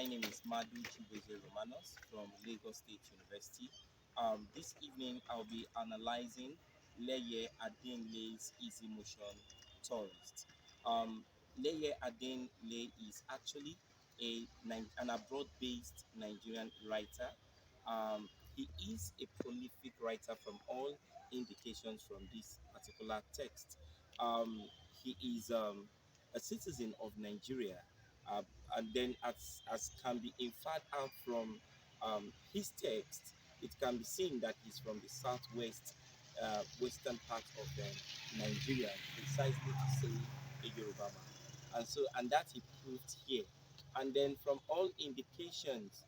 my name is Madu Chibueze Romanos from Lagos State University. This evening, I'll be analyzing Leye Adenle's Easy Motion Tourist. Um, Leye Adenle is actually an abroad-based Nigerian writer. He is a prolific writer from all indications from this particular text. Um, he is a citizen of Nigeria, uh, and then as can be inferred out from his text, it can be seen that he's from the southwest western part of Nigeria, precisely to say a Yoruba man. And that he proved here. And then from all indications,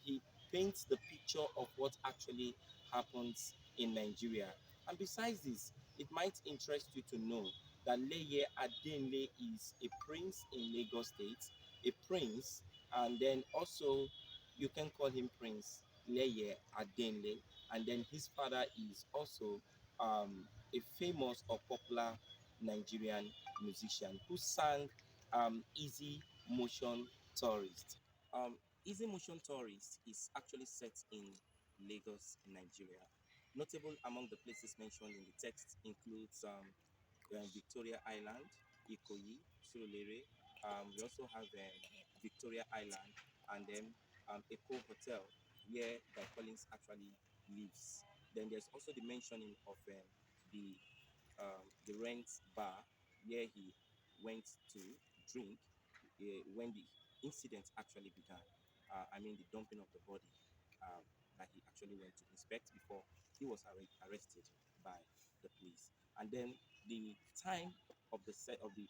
he paints the picture of what actually happens in Nigeria. And besides this, it might interest you to know that Leye Adenle is a prince in Lagos State, a prince, and then also you can call him Prince Leye Adenle, and then his father is also a famous or popular Nigerian musician who sang Easy Motion Tourist. Um, Easy Motion Tourist is actually set in Lagos, Nigeria. Notable among the places mentioned in the text includes Victoria Island, Ikoyi, Surulere. We also have Victoria Island and then Eco Hotel, where Guy Collins actually lives. Then there's also the mentioning of the Rent Bar, where he went to drink when the incident actually began. I mean, the dumping of the body um, that he actually went to inspect before he was arrested by the police. And then the time of the set of the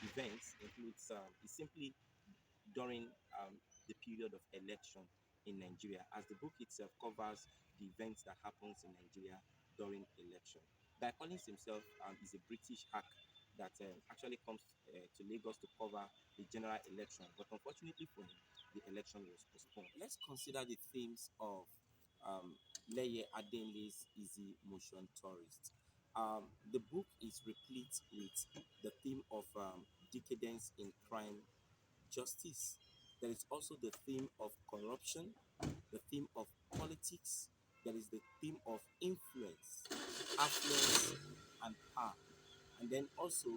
events includes is simply during the period of election in Nigeria, as the book itself covers the events that happens in Nigeria during election. Guy Collins himself is a British hack that actually comes to Lagos to cover the general election, but unfortunately for him, the election was postponed. Let's consider the themes of Leye Adenle's Easy Motion Tourist. The book is replete with the theme of decadence in crime justice. There is also the theme of corruption, the theme of politics, there is the theme of influence, affluence, and power. And then also,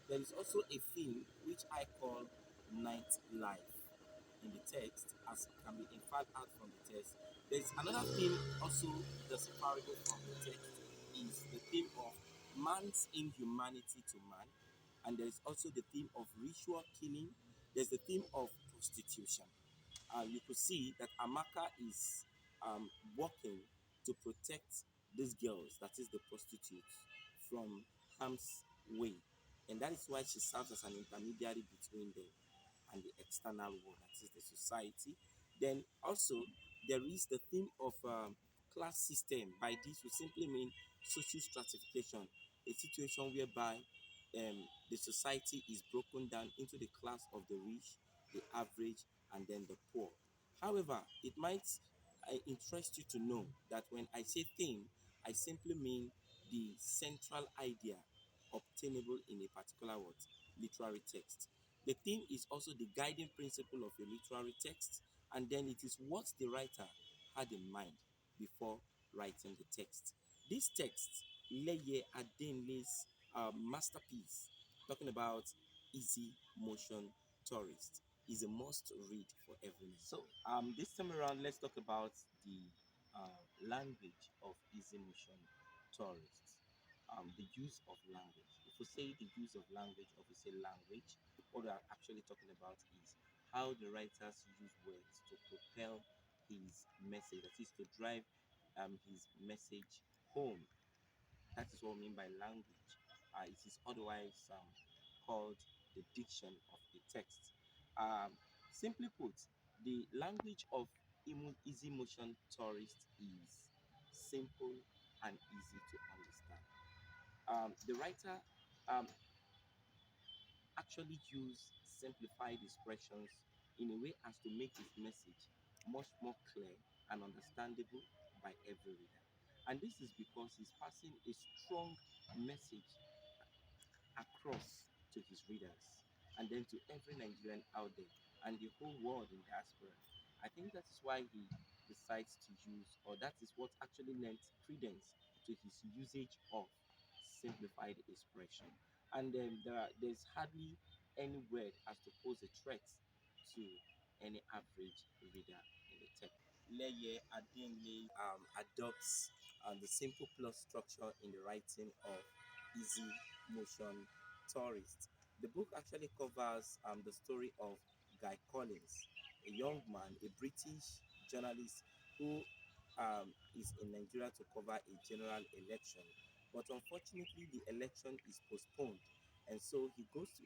there is also a theme which I call nightlife in the text, as can be inferred out from the text. There is another theme also decipherable from the text, is the theme of man's inhumanity to man, and there is also the theme of ritual killing. There's the theme of prostitution. You could see that Amaka is working to protect these girls, that is the prostitutes, from harm's way. And that is why she serves as an intermediary between them and the external world, that is the society. Then also, there is the theme of class system. By this, we simply mean social stratification, a situation whereby the society is broken down into the class of the rich, the average, and then the poor. However, it might interest you to know that when I say theme, I simply mean the central idea obtainable in a particular what literary text. The theme is also the guiding principle of a literary text, and then it is what the writer had in mind before writing the text. This text, Leye Adenle's masterpiece, talking about Easy Motion Tourist, is a must read for everyone. So, this time around, let's talk about the language of Easy Motion Tourists. The use of language. If we say the use of language, or we say language, what we are actually talking about is how the writers use words to propel his message, that is to drive his message home. That is what we mean by language. It is otherwise called the diction of the text. Um, Simply put, the language of Easy Motion Tourist is simple and easy to understand. The writer um, actually use simplified expressions in a way as to make his message much more clear and understandable by every reader. And this is because he's passing a strong message across to his readers and then to every Nigerian out there. and the whole world in diaspora. I think that is why he decides to use, or that is what actually lent credence to his usage of simplified expression. And there's hardly any word as to pose a threat to any average reader in the text. Leye Adenle adopts the simple plot structure in the writing of Easy Motion Tourist. The book actually covers the story of Guy Collins, a young man, a British journalist who is in Nigeria to cover a general election. But unfortunately, the election is postponed, and so he goes to